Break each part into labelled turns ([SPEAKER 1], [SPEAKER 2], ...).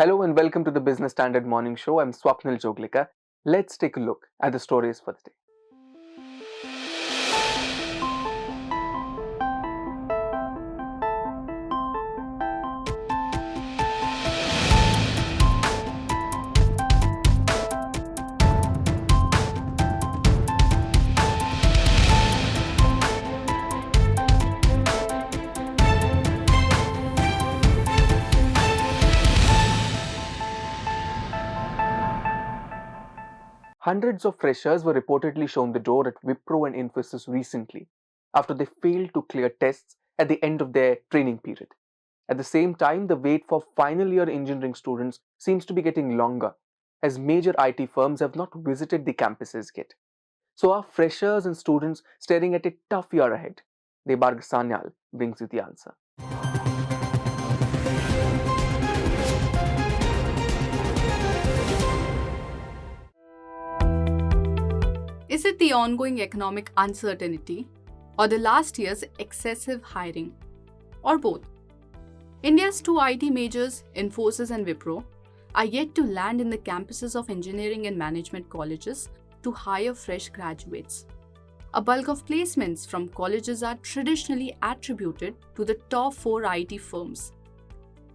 [SPEAKER 1] Hello and welcome to the Business Standard Morning Show. I'm Swapnil Joglika. Let's take a look at the stories for the day. Hundreds of freshers were reportedly shown the door at Wipro and Infosys recently after they failed to clear tests at the end of their training period. At the same time, the wait for final year engineering students seems to be getting longer as major IT firms have not visited the campuses yet. So are freshers and students staring at a tough year ahead? Debarg Sanyal brings you the answer.
[SPEAKER 2] Is it the ongoing economic uncertainty or the last year's excessive hiring? Or both? India's two IT majors, Infosys and Wipro, are yet to land in the campuses of engineering and management colleges to hire fresh graduates. A bulk of placements from colleges are traditionally attributed to the top 4 IT firms.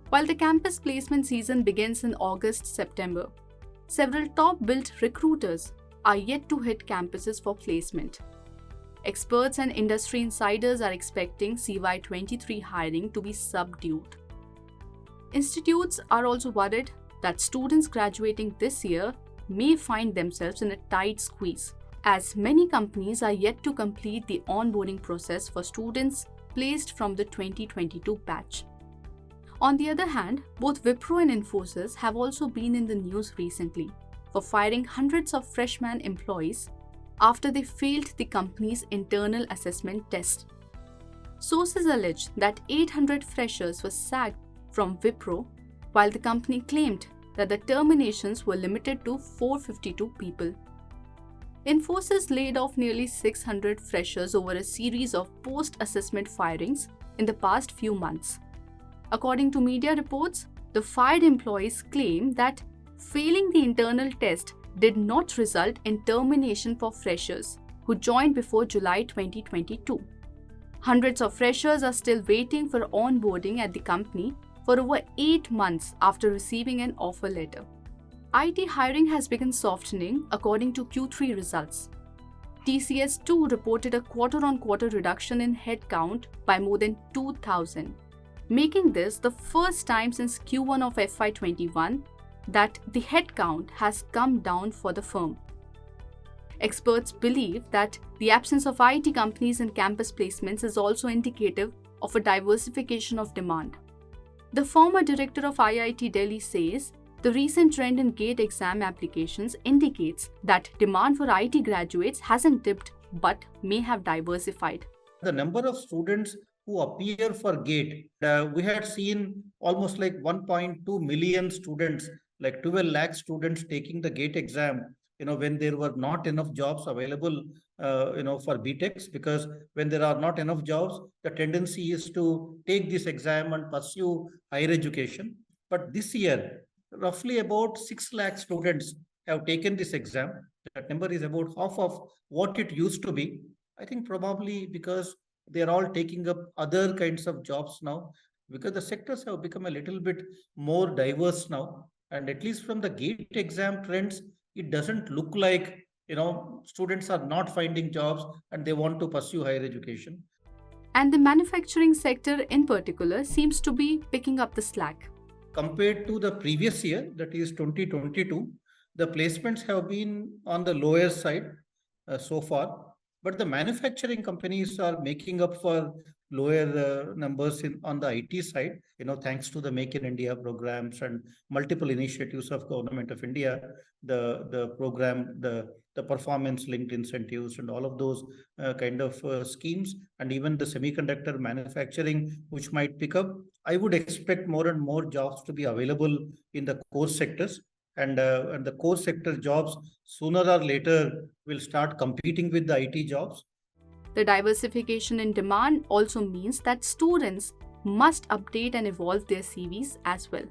[SPEAKER 2] While the campus placement season begins in August-September, several top-built recruiters are yet to hit campuses for placement. Experts and industry insiders are expecting CY23 hiring to be subdued. Institutes are also worried that students graduating this year may find themselves in a tight squeeze, as many companies are yet to complete the onboarding process for students placed from the 2022 batch. On the other hand, both Wipro and Infosys have also been in the news recently for firing hundreds of freshman employees after they failed the company's internal assessment test. Sources allege that 800 freshers were sacked from Wipro, while the company claimed that the terminations were limited to 452 people. Infosys laid off nearly 600 freshers over a series of post-assessment firings in the past few months. According to media reports, the fired employees claim that failing the internal test did not result in termination for freshers who joined before July 2022. Hundreds of freshers are still waiting for onboarding at the company for over 8 months after receiving an offer letter. IT hiring has begun softening according to Q3 results. TCS too reported a quarter-on-quarter reduction in headcount by more than 2,000, making this the first time since Q1 of FY21 that the headcount has come down for the firm. Experts believe that the absence of IT companies in campus placements is also indicative of a diversification of demand. The former director of IIT Delhi says the recent trend in GATE exam applications indicates that demand for IT graduates hasn't dipped but may have diversified.
[SPEAKER 3] The number of students who appear for GATE, we had seen almost like 1.2 million students, like 12 lakh students taking the GATE exam, when there were not enough jobs available, for BTechs, because when there are not enough jobs, the tendency is to take this exam and pursue higher education. But this year, roughly about 6 lakh students have taken this exam. That number is about half of what it used to be. I think probably because they are all taking up other kinds of jobs now, because the sectors have become a little bit more diverse now. And at least from the GATE exam trends, it doesn't look like, students are not finding jobs and they want to pursue higher education.
[SPEAKER 2] And the manufacturing sector in particular seems to be picking up the slack.
[SPEAKER 3] Compared to the previous year, that is 2022, the placements have been on the lower side so far. But the manufacturing companies are making up for lower numbers on the IT side, thanks to the Make in India programs and multiple initiatives of Government of India, the program, the performance-linked incentives and all of those kind of schemes, and even the semiconductor manufacturing, which might pick up. I would expect more and more jobs to be available in the core sectors. And the core sector jobs sooner or later will start competing with the IT jobs.
[SPEAKER 2] The diversification in demand also means that students must update and evolve their CVs as well.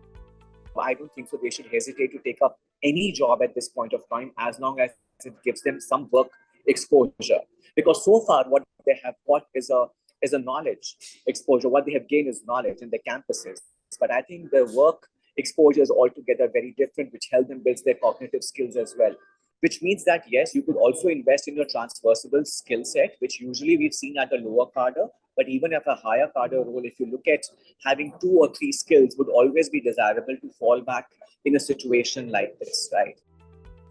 [SPEAKER 4] I don't think so they should hesitate to take up any job at this point of time as long as it gives them some work exposure. Because so far what they have got is a knowledge exposure. What they have gained is knowledge in their campuses. But I think the work exposure is altogether very different, which help them build their cognitive skills as well. Which means that yes, you could also invest in your transversable skill set, which usually we've seen at a lower cadre, but even at a higher cadre role, if you look at having 2 or 3 skills would always be desirable to fall back in a situation like this, right?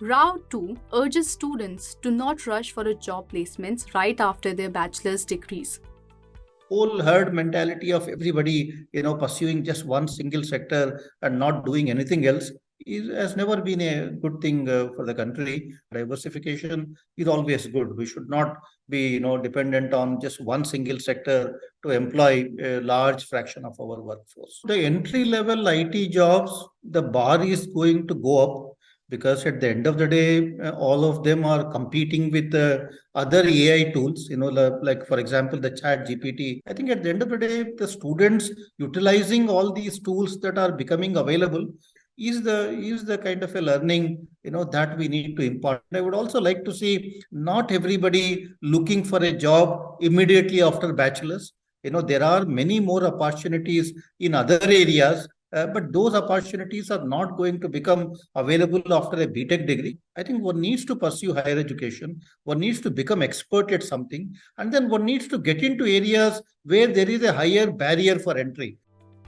[SPEAKER 2] Rao too urges students to not rush for a job placements right after their bachelor's degrees.
[SPEAKER 3] Whole herd mentality of everybody, pursuing just one single sector and not doing anything else has never been a good thing for the country. Diversification is always good. We should not be, dependent on just one single sector to employ a large fraction of our workforce. The entry level IT jobs, the bar is going to go up because at the end of the day, all of them are competing with other AI tools, like for example, the chat GPT. I think at the end of the day, the students utilizing all these tools that are becoming available is the kind of a learning that we need to impart. I would also like to see not everybody looking for a job immediately after bachelor's. There are many more opportunities in other areas, but those opportunities are not going to become available after a BTech degree. I think one needs to pursue higher education, one needs to become expert at something, and then one needs to get into areas where there is a higher barrier for entry.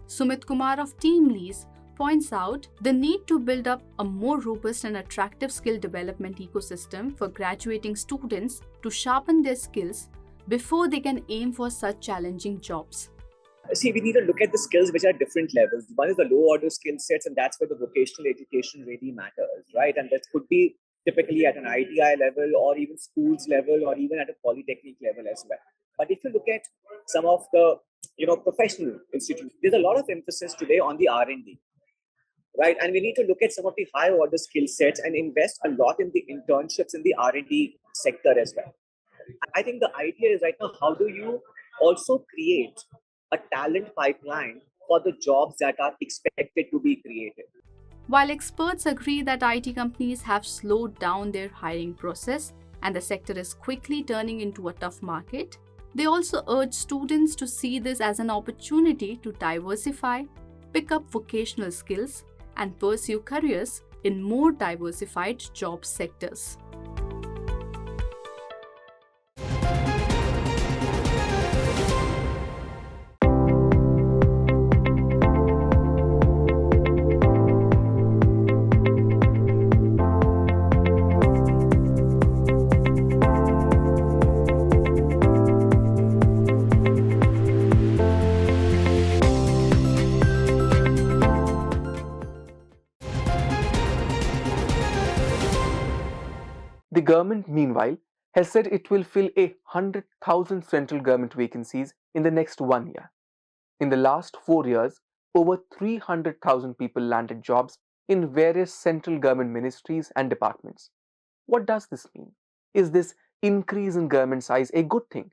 [SPEAKER 2] Sumit Kumar of Team Lease points out the need to build up a more robust and attractive skill development ecosystem for graduating students to sharpen their skills before they can aim for such challenging jobs.
[SPEAKER 4] See, we need to look at the skills which are different levels. One is the low order skill sets, and that's where the vocational education really matters, right? And that could be typically at an ITI level or even schools level or even at a polytechnic level as well. But if you look at some of the professional institutes, there's a lot of emphasis today on the R&D. Right, and we need to look at some of the high order skill sets and invest a lot in the internships in the R&D sector as well. I think the idea is right now, how do you also create a talent pipeline for the jobs that are expected to be created?
[SPEAKER 2] While experts agree that IT companies have slowed down their hiring process and the sector is quickly turning into a tough market, they also urge students to see this as an opportunity to diversify, pick up vocational skills, and pursue careers in more diversified job sectors.
[SPEAKER 1] The government, meanwhile, has said it will fill 100,000 central government vacancies in the next 1 year. In the last 4 years, over 300,000 people landed jobs in various central government ministries and departments. What does this mean? Is this increase in government size a good thing?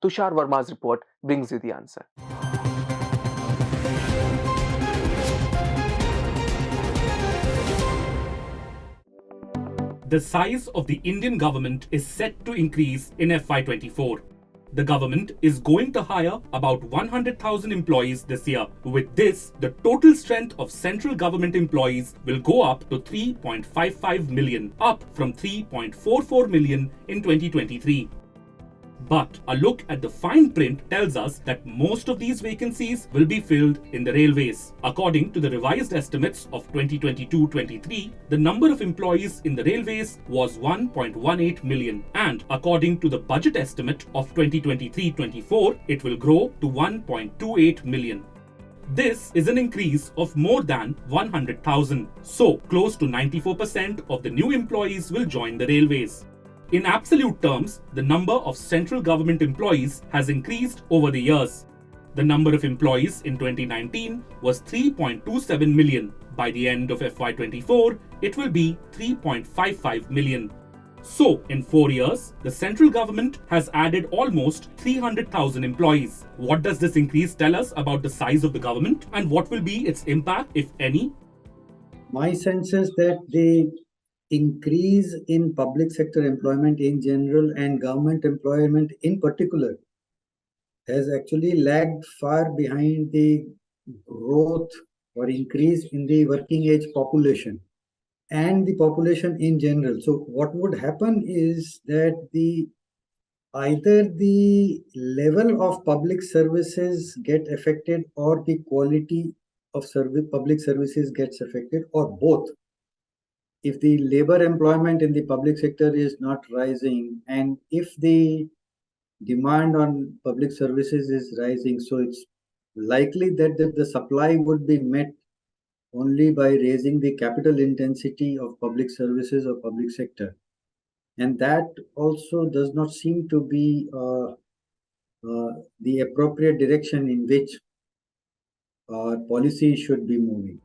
[SPEAKER 1] Tushar Verma's report brings you the answer.
[SPEAKER 5] The size of the Indian government is set to increase in FY24. The government is going to hire about 100,000 employees this year. With this, the total strength of central government employees will go up to 3.55 million, up from 3.44 million in 2023. But a look at the fine print tells us that most of these vacancies will be filled in the railways. According to the revised estimates of 2022-23, the number of employees in the railways was 1.18 million, and according to the budget estimate of 2023-24, it will grow to 1.28 million. This is an increase of more than 100,000. So, close to 94% of the new employees will join the railways. In absolute terms, the number of central government employees has increased over the years. The number of employees in 2019 was 3.27 million. By the end of FY24, it will be 3.55 million. So, in 4 years, the central government has added almost 300,000 employees. What does this increase tell us about the size of the government, and what will be its impact, if any?
[SPEAKER 6] My sense is that the increase in public sector employment in general and government employment in particular has actually lagged far behind the growth or increase in the working age population and the population in general. So what would happen is that either the level of public services get affected or the quality of public services gets affected, or both. If the labor employment in the public sector is not rising, and if the demand on public services is rising, so it's likely that the supply would be met only by raising the capital intensity of public services or public sector. And that also does not seem to be the appropriate direction in which our policy should be moving.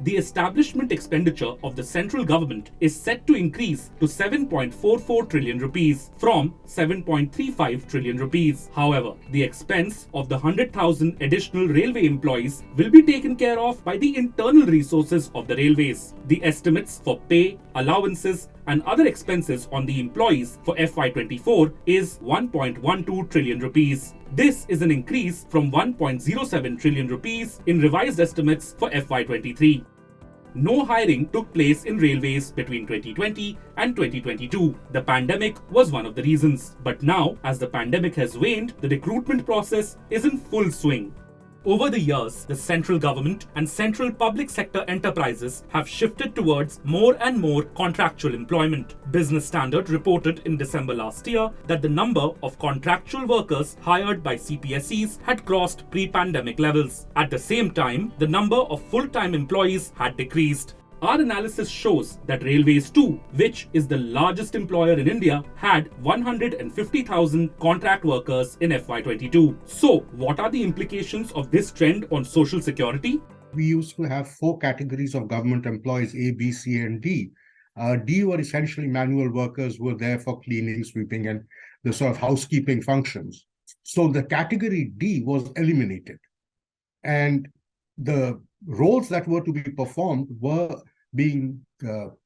[SPEAKER 5] The establishment expenditure of the central government is set to increase to 7.44 trillion rupees from 7.35 trillion rupees. However, the expense of the 100,000 additional railway employees will be taken care of by the internal resources of the railways. The estimates for pay, allowances, and other expenses on the employees for FY24 is 1.12 trillion rupees. This is an increase from 1.07 trillion rupees in revised estimates for FY23. No hiring took place in railways between 2020 and 2022. The pandemic was one of the reasons. But now, as the pandemic has waned, the recruitment process is in full swing. Over the years, the central government and central public sector enterprises have shifted towards more and more contractual employment. Business Standard reported in December last year that the number of contractual workers hired by CPSEs had crossed pre-pandemic levels. At the same time, the number of full-time employees had decreased. Our analysis shows that Railways too, which is the largest employer in India, had 150,000 contract workers in FY22. So, what are the implications of this trend on social security?
[SPEAKER 7] We used to have 4 categories of government employees, A, B, C, and D. D were essentially manual workers who were there for cleaning, sweeping, and the sort of housekeeping functions. So the category D was eliminated. And the roles that were to be performed were being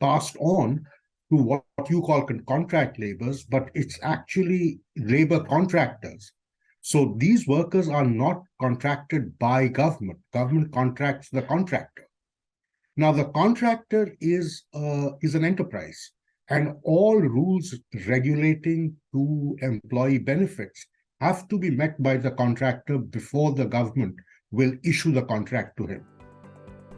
[SPEAKER 7] passed on to what you call contract laborers, but it's actually labor contractors. So these workers are not contracted by government. Government contracts the contractor. Now, the contractor is an enterprise, and all rules regulating to employee benefits have to be met by the contractor before the government will issue the contract to him.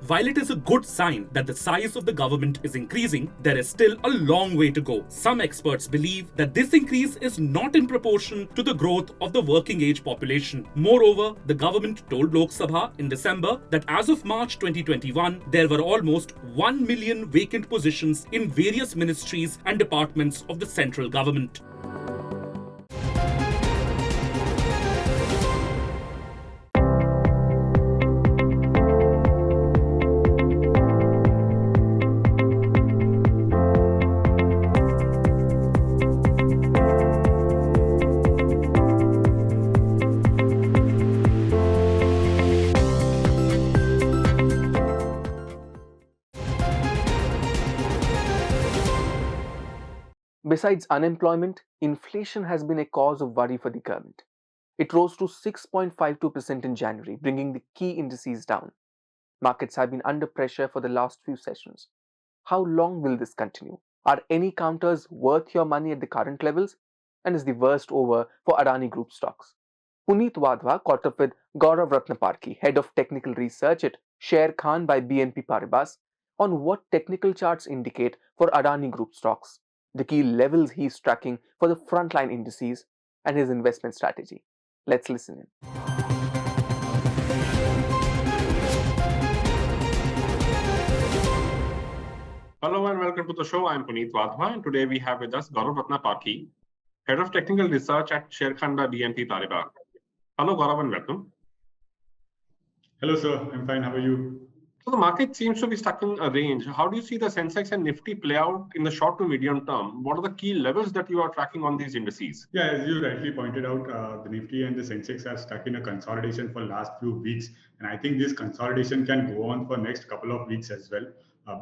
[SPEAKER 5] While it is a good sign that the size of the government is increasing, there is still a long way to go. Some experts believe that this increase is not in proportion to the growth of the working age population. Moreover, the government told Lok Sabha in December that as of March 2021, there were almost 1 million vacant positions in various ministries and departments of the central government.
[SPEAKER 1] Besides unemployment, inflation has been a cause of worry for the government. It rose to 6.52% in January, bringing the key indices down. Markets have been under pressure for the last few sessions. How long will this continue? Are any counters worth your money at the current levels? And is the worst over for Adani Group stocks? Puneet Wadhwa caught up with Gaurav Ratnaparkhi, head of technical research at Sher Khan by BNP Paribas, on what technical charts indicate for Adani Group stocks, the key levels he's tracking for the frontline indices, and his investment strategy. Let's listen in.
[SPEAKER 8] Hello and welcome to the show. I'm Puneet Wadhwa, and today we have with us Govt Vacancies, Head of Technical Research at Sher Khan by BNP Paribas. Hello, Gaurav, and welcome.
[SPEAKER 9] Hello, sir. I'm fine. How are you?
[SPEAKER 8] So the market seems to be stuck in a range. How do you see the Sensex and Nifty play out in the short to medium term? What are the key levels that you are tracking on these indices?
[SPEAKER 9] Yeah, as you rightly pointed out, the Nifty and the Sensex are stuck in a consolidation for last few weeks, and I think this consolidation can go on for next couple of weeks as well.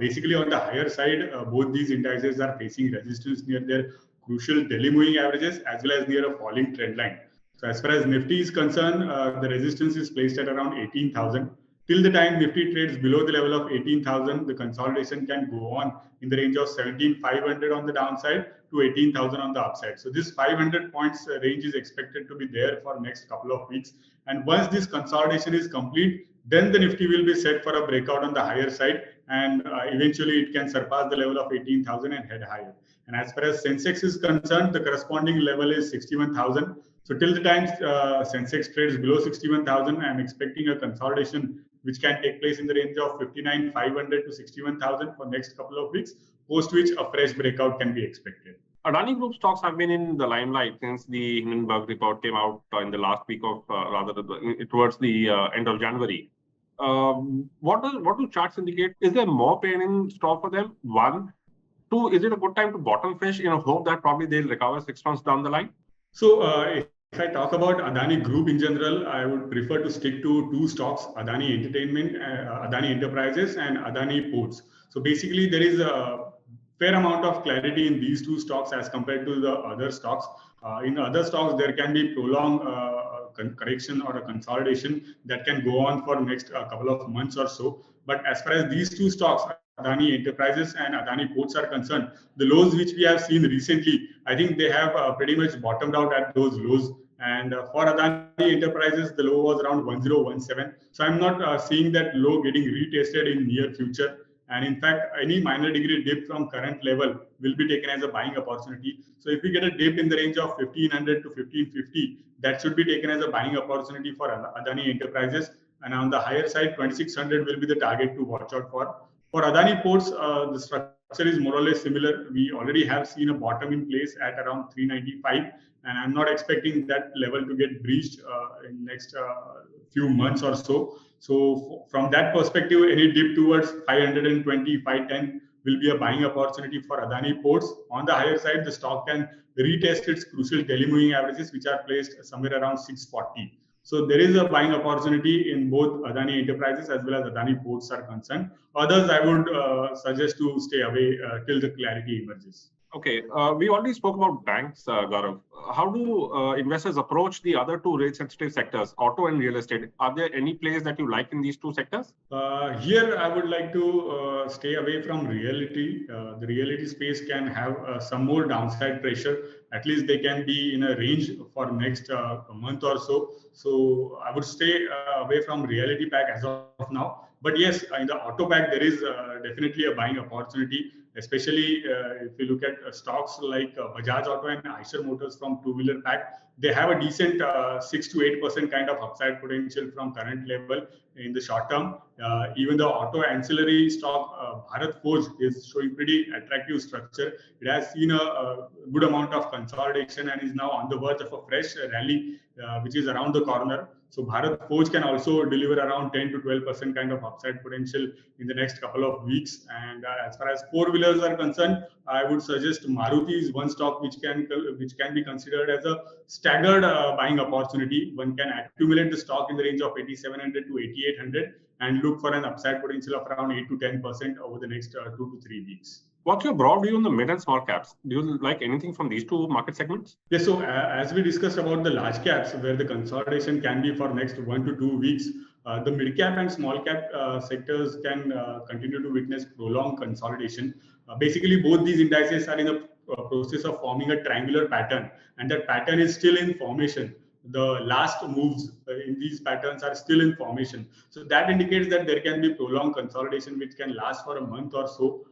[SPEAKER 9] Basically, on the higher side, both these indices are facing resistance near their crucial daily moving averages as well as near a falling trend line. So as far as Nifty is concerned, the resistance is placed at around 18,000. Till the time Nifty trades below the level of 18,000, the consolidation can go on in the range of 17,500 on the downside to 18,000 on the upside. So this 500 points range is expected to be there for next couple of weeks. And once this consolidation is complete, then the Nifty will be set for a breakout on the higher side, and eventually it can surpass the level of 18,000 and head higher. And as far as Sensex is concerned, the corresponding level is 61,000. So till the time Sensex trades below 61,000, I'm expecting a consolidation which can take place in the range of 59,500 to 61,000 for next couple of weeks, post which a fresh breakout can be expected.
[SPEAKER 8] Adani Group stocks have been in the limelight since the Hindenburg report came out in the last week of, towards the end of January. What do charts indicate? Is there more pain in store for them? One. Two, is it a good time to bottom fish in a hope that probably they'll recover 6 months down the line?
[SPEAKER 9] So if I talk about Adani Group in general, I would prefer to stick to two stocks, Adani Entertainment, Adani Enterprises and Adani Ports. So basically there is a fair amount of clarity in these two stocks as compared to the other stocks. In other stocks, there can be prolonged correction or a consolidation that can go on for next couple of months or so. But as far as these two stocks, Adani Enterprises and Adani Ports are concerned, the lows which we have seen recently, I think they have pretty much bottomed out at those lows. And for Adani Enterprises, the low was around 1017. So I'm not seeing that low getting retested in near future. And in fact, any minor degree dip from current level will be taken as a buying opportunity. So if we get a dip in the range of 1500 to 1550, that should be taken as a buying opportunity for Adani Enterprises. And on the higher side, 2600 will be the target to watch out for. For Adani Ports, the structure is more or less similar. We already have seen a bottom in place at around 395, and I'm not expecting that level to get breached in next few months or so. So from that perspective, any dip towards 520, 510 will be a buying opportunity for Adani Ports. On the higher side, the stock can retest its crucial daily moving averages, which are placed somewhere around 640. So there is a buying opportunity in both Adani Enterprises as well as Adani Ports are concerned. Others, I would suggest to stay away till the clarity emerges.
[SPEAKER 8] Okay, we already spoke about banks, Gaurav. How do investors approach the other two rate-sensitive sectors, auto and real estate? Are there any plays that you like in these two sectors?
[SPEAKER 9] Here, I would like to stay away from realty. The realty space can have some more downside pressure. At least they can be in a range for next month or so. So I would stay away from realty pack as of now. But yes, in the auto pack, there is definitely a buying opportunity, especially if you look at stocks like Bajaj Auto and Eicher Motors from two-wheeler pack. They have a decent 6 to 8% kind of upside potential from current level in the short term. Even the auto ancillary stock, Bharat Forge, is showing pretty attractive structure. It has seen a good amount of consolidation and is now on the verge of a fresh rally, which is around the corner. So Bharat Forge can also deliver around 10 to 12% kind of upside potential in the next couple of weeks. And as far as four-wheelers are concerned, I would suggest Maruti is one stock which can be considered as a staggered buying opportunity. One can accumulate the stock in the range of 8700 to 8800 and look for an upside potential of around 8 to 10% over the next 2 to 3 weeks.
[SPEAKER 8] What's your broad view on the mid and small caps? Do you like anything from these two market segments?
[SPEAKER 9] Yes, so as we discussed about the large caps, where the consolidation can be for next 1 to 2 weeks, the mid cap and small cap sectors can continue to witness prolonged consolidation. Basically, both these indices are in the process of forming a triangular pattern, and that pattern is still in formation. The last moves in these patterns are still in formation. So that indicates that there can be prolonged consolidation, which can last for a month or so.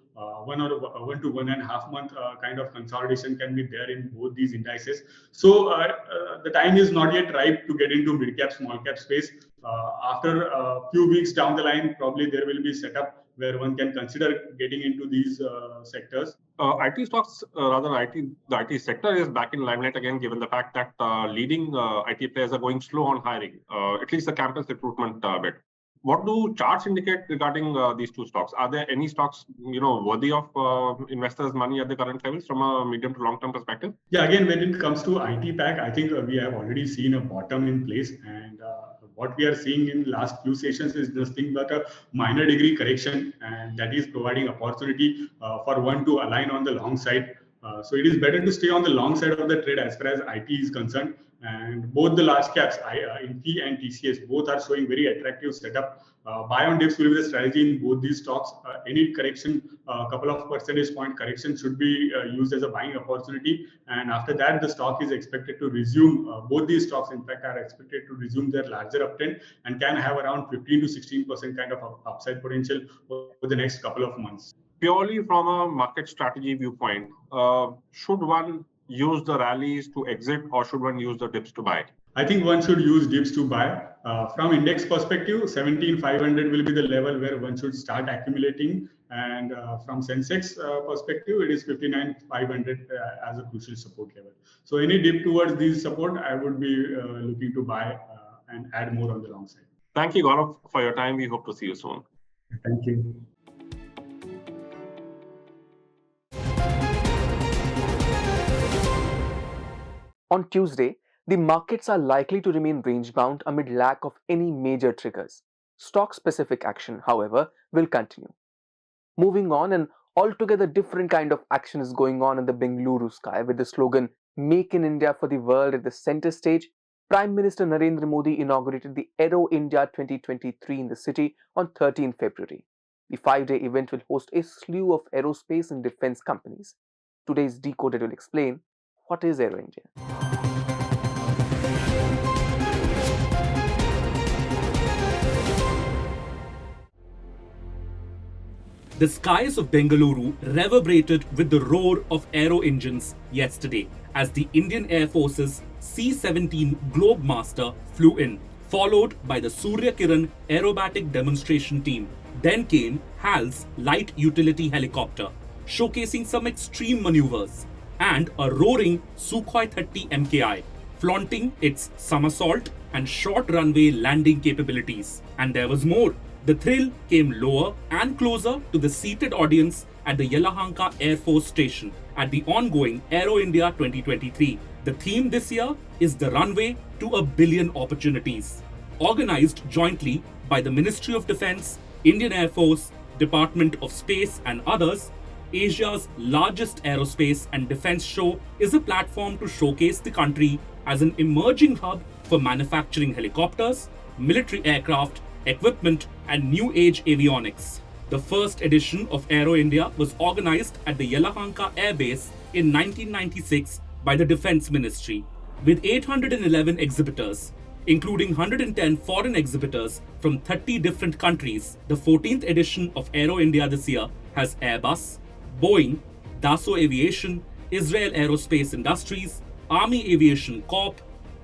[SPEAKER 9] 1 to 1.5 month kind of consolidation can be there in both these indices. So the time is not yet ripe to get into mid cap, small cap space. After a few weeks down the line, probably there will be setup where one can consider getting into these sectors.
[SPEAKER 8] IT stocks, the IT sector is back in limelight again, given the fact that leading IT players are going slow on hiring, at least the campus recruitment bit. What do charts indicate regarding these two stocks? Are there any stocks, worthy of investors' money at the current levels from a medium to long-term perspective?
[SPEAKER 9] Yeah, again, when it comes to IT pack, I think we have already seen a bottom in place, and what we are seeing in last few sessions is nothing but a minor degree correction, and that is providing opportunity for one to align on the long side. So it is better to stay on the long side of the trade as far as IT is concerned. And both the large caps, Infy and TCS, both are showing very attractive setup. Buy on dips will be the strategy in both these stocks. Any correction, a couple of percentage point correction should be used as a buying opportunity. And after that, the stock is expected to resume. Both these stocks, in fact, are expected to resume their larger uptrend and can have around 15 to 16% kind of upside potential over the next couple of months.
[SPEAKER 8] Purely from a market strategy viewpoint, should one use the rallies to exit or should one use the dips to buy?
[SPEAKER 9] I think one should use dips to buy. From index perspective, 17,500 will be the level where one should start accumulating. And from Sensex perspective, it is 59,500 as a crucial support level. So any dip towards this support, I would be looking to buy and add more on the long side.
[SPEAKER 8] Thank you, Gaurav, for your time. We hope to see you soon.
[SPEAKER 9] Thank you.
[SPEAKER 1] On Tuesday, the markets are likely to remain range-bound amid lack of any major triggers. Stock-specific action, however, will continue. Moving on, an altogether different kind of action is going on in the Bengaluru sky with the slogan "Make in India for the World" at the center stage. Prime Minister Narendra Modi inaugurated the Aero India 2023 in the city on 13 February. The 5-day event will host a slew of aerospace and defense companies. Today's Decoder will explain what is Aero India.
[SPEAKER 5] The skies of Bengaluru reverberated with the roar of aero engines yesterday as the Indian Air Force's C-17 Globemaster flew in, followed by the Surya Kiran aerobatic demonstration team. Then came HAL's light utility helicopter, showcasing some extreme maneuvers, and a roaring Sukhoi 30 MKI, flaunting its somersault and short runway landing capabilities. And there was more. The thrill came lower and closer to the seated audience at the Yelahanka Air Force Station at the ongoing Aero India 2023. The theme this year is the runway to 1 billion opportunities. Organized jointly by the Ministry of Defence, Indian Air Force, Department of Space and others, Asia's largest aerospace and defence show is a platform to showcase the country as an emerging hub for manufacturing helicopters, military aircraft, equipment and new age avionics. The first edition of Aero India was organized at the Yelahanka Air Base in 1996 by the Defence Ministry, with 811 exhibitors, including 110 foreign exhibitors from 30 different countries. The 14th edition of Aero India this year has Airbus, Boeing, Dassault Aviation, Israel Aerospace Industries, Army Aviation Corp,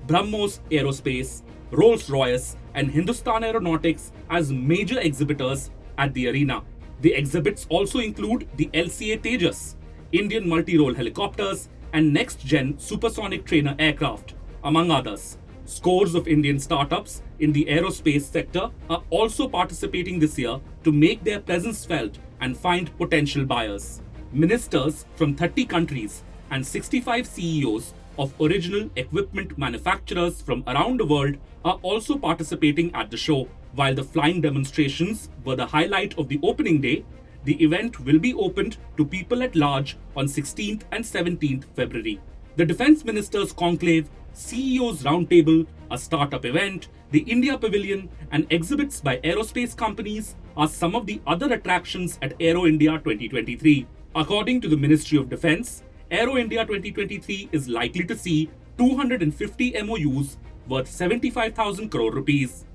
[SPEAKER 5] BrahMos Aerospace, Rolls-Royce and Hindustan Aeronautics as major exhibitors at the arena. The exhibits also include the LCA Tejas, Indian multi-role helicopters and next-gen supersonic trainer aircraft, among others. Scores of Indian startups in the aerospace sector are also participating this year to make their presence felt and find potential buyers. Ministers from 30 countries and 65 CEOs of original equipment manufacturers from around the world are also participating at the show. While the flying demonstrations were the highlight of the opening day, the event will be opened to people at large on 16th and 17th February. The Defence Ministers' Conclave, CEOs Roundtable, a startup event, the India Pavilion and exhibits by aerospace companies are some of the other attractions at Aero India 2023. According to the Ministry of Defence, Aero India 2023 is likely to see 250 MOUs worth 75,000 crore rupees.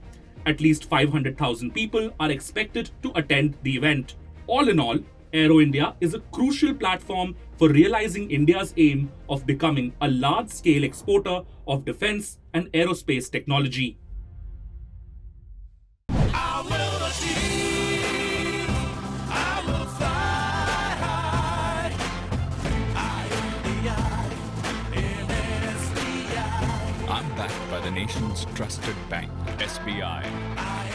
[SPEAKER 5] At least 500,000 people are expected to attend the event. All in all, Aero India is a crucial platform for realizing India's aim of becoming a large-scale exporter of defence and aerospace technology.
[SPEAKER 10] I'm backed by the nation's trusted bank, SBI,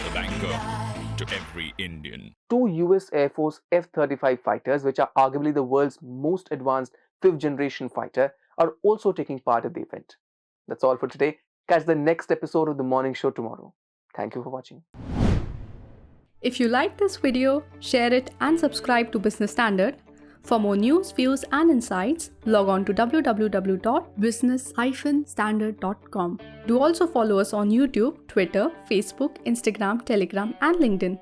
[SPEAKER 10] the banker to every Indian.
[SPEAKER 1] 2 US Air Force F-35 fighters, which are arguably the world's most advanced 5th generation fighter, are also taking part at the event. That's all for today. Catch the next episode of The Morning Show tomorrow. Thank you for watching.
[SPEAKER 2] If you like this video, share it and subscribe to Business Standard. For more news, views and insights, log on to www.business-standard.com. Do also follow us on YouTube, Twitter, Facebook, Instagram, Telegram and LinkedIn.